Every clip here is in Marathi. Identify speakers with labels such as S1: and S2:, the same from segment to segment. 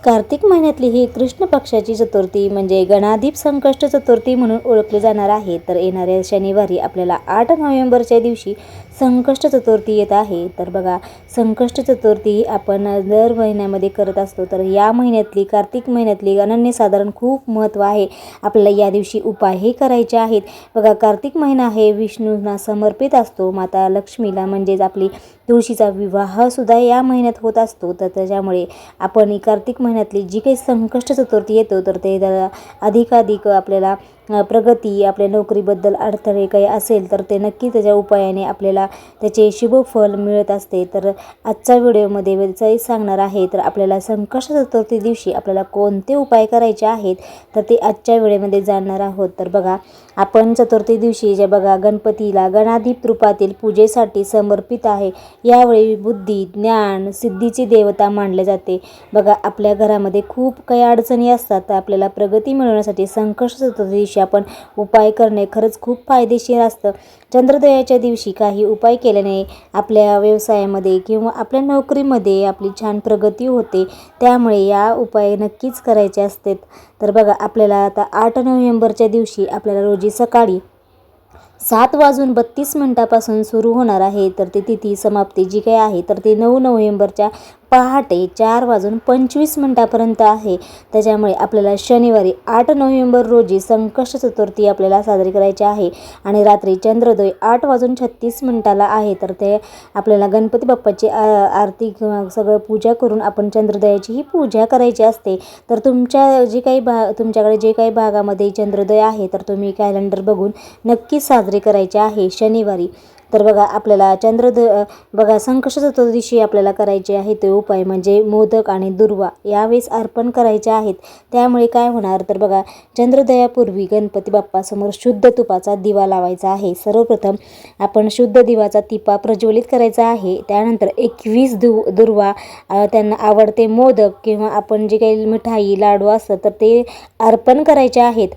S1: कार्तिक महिन्यातली ही कृष्ण पक्षाची चतुर्थी म्हणजे गणाधिप संकष्ट चतुर्थी म्हणून ओळखली जाणार आहे। तर येणाऱ्या शनिवारी आपल्याला 8 नोव्हेंबरच्या दिवशी संकष्ट चतुर्थी येत आहे। तर बघा, संकष्ट चतुर्थी आपण दर महिन्यामध्ये करत असतो। तर या महिन्यातली कार्तिक महिन्यातली अनन्यसाधारण खूप महत्त्व आहे। आपल्याला या दिवशी उपायही करायचे आहेत। बघा, कार्तिक महिना हे विष्णूंना समर्पित असतो। माता लक्ष्मीला म्हणजेच आपली तुळशीचा विवाह सुद्धा या महिन्यात होत असतो। तर त्याच्यामुळे आपण कार्तिक महिन्यातली जी काही संकष्ट चतुर्थी येतो तर ते अधिकाधिक आपल्याला प्रगती, आपल्या नोकरीबद्दल अडथळे काही असेल तर ते नक्की त्याच्या उपायाने आपल्याला त्याचे शुभ फल मिळत असते। तर आजच्या व्हिडिओमध्ये सांगणार आहे। तर आपल्याला संकष्ट चतुर्थी दिवशी आपल्याला कोणते उपाय करायचे आहेत तर ते आजच्या व्हिडिओमध्ये जाणणार आहोत। तर बघा, आपण चतुर्थी दिवशी जे बघा गणपतीला गणाधिप रूपातील पूजेसाठी समर्पित आहे। यावेळी बुद्धी, ज्ञान, सिद्धीची देवता मानले जाते। बघा, आपल्या घरामध्ये खूप काही अडचणी असतात। तर आपल्याला प्रगती मिळवण्यासाठी संकष्ट चतुर्थी दिवशी आपण उपाय करणे खरंच खूप फायदेशीर असतं। चंद्रोदयाच्या दिवशी काही उपाय केल्याने आपल्या व्यवसायामध्ये किंवा आपल्या नोकरीमध्ये आपली छान प्रगती होते। त्यामुळे या उपाय नक्कीच करायचे असतात। तर बघा, आपल्याला आता 8 नोव्हेंबरच्या दिवशी आपल्याला रोजी सकाळी 7:32 सुरू होणार आहे। तर ती तिथी समाप्ती जी काही आहे तर ती 9 नोव्हेंबरच्या पहाटे 4:25 आहे। त्याच्यामुळे आपल्याला शनिवारी 8 नोव्हेंबर रोजी संकष्ट चतुर्थी आपल्याला साजरी करायची आहे आणि रात्री चंद्रोदय 8:36 आहे। तर ते आपल्याला गणपती बाप्पाची आरती किंवा सगळं पूजा करून आपण चंद्रोदयाची ही पूजा करायची असते। तर तुमच्याकडे जे काही भागामध्ये चंद्रोदय आहे तर तुम्ही कॅलेंडर बघून नक्की साजरे करायचे आहे शनिवारी। तर बघा, आपल्याला संकष्ट चतुर्दशी आपल्याला करायचे आहे ते उपाय म्हणजे मोदक आणि दुर्वा यावेळेस अर्पण करायचे आहेत। त्यामुळे काय होणार तर बघा, चंद्रोदयापूर्वी गणपती बाप्पासमोर शुद्ध तुपाचा दिवा लावायचा आहे। सर्वप्रथम आपण शुद्ध दिवाचा दिवा प्रज्वलित करायचा आहे। त्यानंतर 21 दुर्वा, त्यांना आवडते मोदक किंवा आपण जे काही मिठाई, लाडू असतात तर ते अर्पण करायचे आहेत।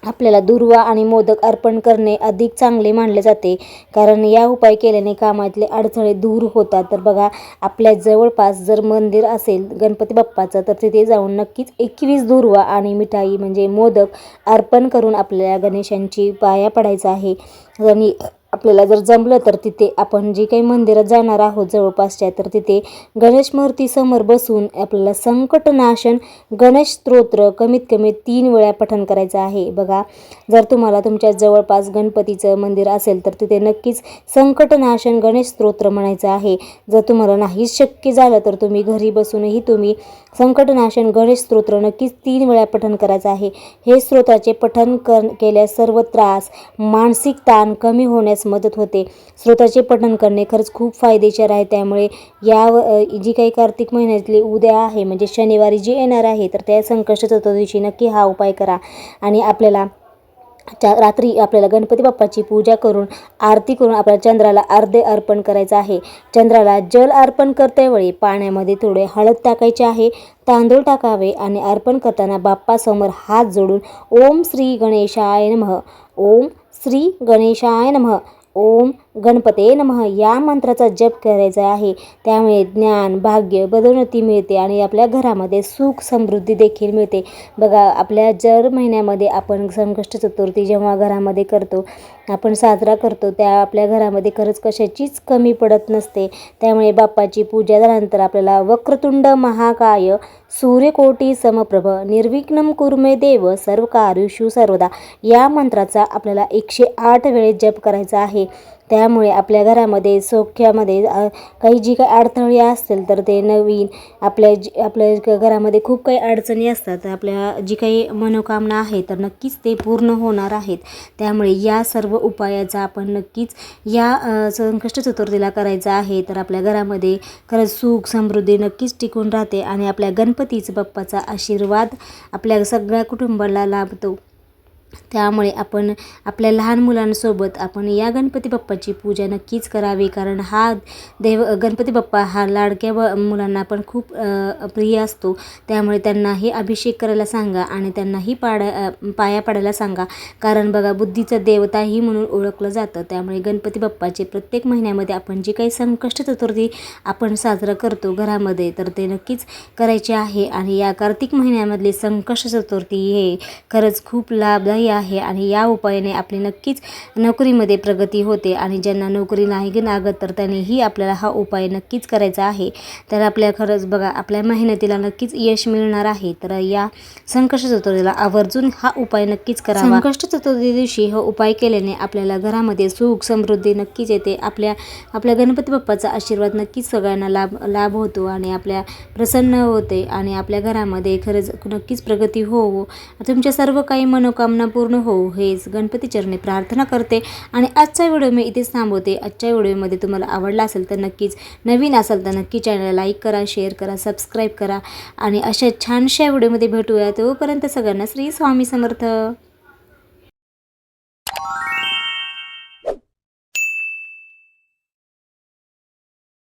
S1: आपल्याला दुर्वा आणि मोदक अर्पण करणे अधिक चांगले मानले जाते, कारण या उपाय केल्याने कामातले अडथळे दूर होतात। तर बघा, आपल्या जवळपास जर मंदिर असेल गणपती बाप्पाचं तर तिथे जाऊन नक्कीच 21 दुर्वा आणि मिठाई म्हणजे मोदक अर्पण करून आपल्याला गणेशांची पाया पडायचं आहे। आणि आपल्याला जर जमलं तर तिथे आपण जे काही मंदिरात जाणार आहोत जवळपासच्या तर तिथे गणेश मूर्तीसमोर बसून आपल्याला संकटनाशन गणेश स्तोत्र कमीत कमी 3 वेळा पठण करायचं आहे। बघा, जर तुम्हाला तुमच्या जवळपास गणपतीचं मंदिर असेल तर तिथे नक्कीच संकटनाशन गणेश स्तोत्र म्हणायचं आहे। जर तुम्हाला नाही शक्य झालं तर तुम्ही घरी बसूनही तुम्ही संकटनाशन गणेश स्तोत्र नक्कीच 3 वेळा पठण करायचं आहे। हे स्तोत्राचे पठण केल्यास सर्व त्रास, मानसिक ताण कमी होण्यास मदत होते। स्तोत्राचे पठण करणे खरंच खूप फायदेशीर आहे। त्यामुळे जी काही कार्तिक महिन्यातली उद्या आहे म्हणजे शनिवारी जी येणार आहे तर त्या संकष्ट चतुर्दशी नक्की हा उपाय करा। आणि आपल्याला रात्री आपल्याला गणपती बाप्पाची पूजा करून आरती करून आपल्याला चंद्राला अर्घ्य अर्पण करायचं आहे। चंद्राला जल अर्पण करतेवेळी पाण्यामध्ये थोडे हळद टाकायचे आहे, तांदूळ टाकावे आणि अर्पण करताना बाप्पासमोर हात जोडून ओम श्री गणेशाय नमः, ओम श्री गणेशाय नमः, ओम गणपते नमः या मंत्राचा जप करायचा आहे। त्यामुळे ज्ञान, भाग्य, पदोन्नती मिळते आणि आपल्या घरामध्ये सुख समृद्धी देखील मिळते। बघा, आपल्या जर महिन्यामध्ये आपण संकष्ट चतुर्थी जेव्हा घरामध्ये करतो, आपण साजरा करतो, त्या आपल्या घरामध्ये खरंच कशाचीच कमी पडत नसते। त्यामुळे बाप्पाची पूजा झाल्यानंतर आपल्याला वक्रतुंड महाकाय सूर्यकोटी समप्रभ निर्विघ्नं कुरु मे देव सर्व कार्येषु सर्वदा या मंत्राचा आपल्याला 108 वेळेस जप करायचा आहे। त्यामुळे आपल्या घरामध्ये सौख्यामध्ये काही जी काही अडथळे असतील तर ते नवीन आपल्या घरामध्ये खूप काही अडचणी असतात, तर आपल्या जी काही मनोकामना आहे तर नक्कीच ते पूर्ण होणार आहेत। त्यामुळे या सर्व उपायाचा आपण नक्कीच या संकष्ट चतुर्थीला करायचा आहे। तर आपल्या घरामध्ये खरंच सुख समृद्धी नक्कीच टिकून राहते आणि आपल्या गणपतीचा बाप्पाचा आशीर्वाद आपल्या सगळ्या कुटुंबाला लाभतो। त्यामुळे आपण आपल्या लहान मुलांसोबत आपण या गणपती बाप्पाची पूजा नक्कीच करावी, कारण हा गणपती बाप्पा हा लाडक्या मुलांना पण खूप प्रिय असतो. त्यामुळे त्यांनाही अभिषेक करायला सांगा आणि त्यांनाही पाया पडायला सांगा, कारण बघा बुद्धीचा देवताही म्हणून ओळखलं जातं. त्यामुळे गणपती बाप्पाचे प्रत्येक महिन्यामध्ये आपण जे काही संकष्ट चतुर्थी आपण साजरा करतो घरामध्ये, तर ते नक्कीच करायचे आहे. आणि या कार्तिक महिन्यामधली संकष्ट चतुर्थी हे खरंच खूप लाभदायी आहे आणि या उपायाने आपली नक्कीच नोकरीमध्ये प्रगती होते. आणि ज्यांना नोकरी नाही लागत तर त्यांनीही आपल्याला हा उपाय नक्कीच करायचा आहे. तर आपल्या खरंच बघा आपल्या मेहनतीला नक्कीच यश मिळणार आहे. तर या संकष्ट चतुर्थीला आवर्जून हा उपाय नक्कीच करावा. संकष्ट चतुर्थी दिवशी हा उपाय केल्याने आपल्याला घरामध्ये सुख समृद्धी नक्कीच येते. आपल्या गणपती बाप्पाचा आशीर्वाद नक्कीच सगळ्यांना लाभ होतो आणि आपल्या प्रसन्न होते आणि आपल्या घरामध्ये खरंच नक्कीच प्रगती हो. तुमच्या सर्व काही मनोकामना पूर्ण हो हेच गणपती चरणी प्रार्थना करते. आणि आजचा व्हिडिओ मी इथेच थांबवते. आजच्या व्हिडिओमध्ये तुम्हाला आवडला असेल तर नक्कीच, नवीन असेल तर नक्की चॅनलला लाईक करा, शेअर करा, सबस्क्राईब करा आणि अशा छानशा व्हिडिओमध्ये भेटूया. तोपर्यंत सगळ्यांना श्री स्वामी समर्थ.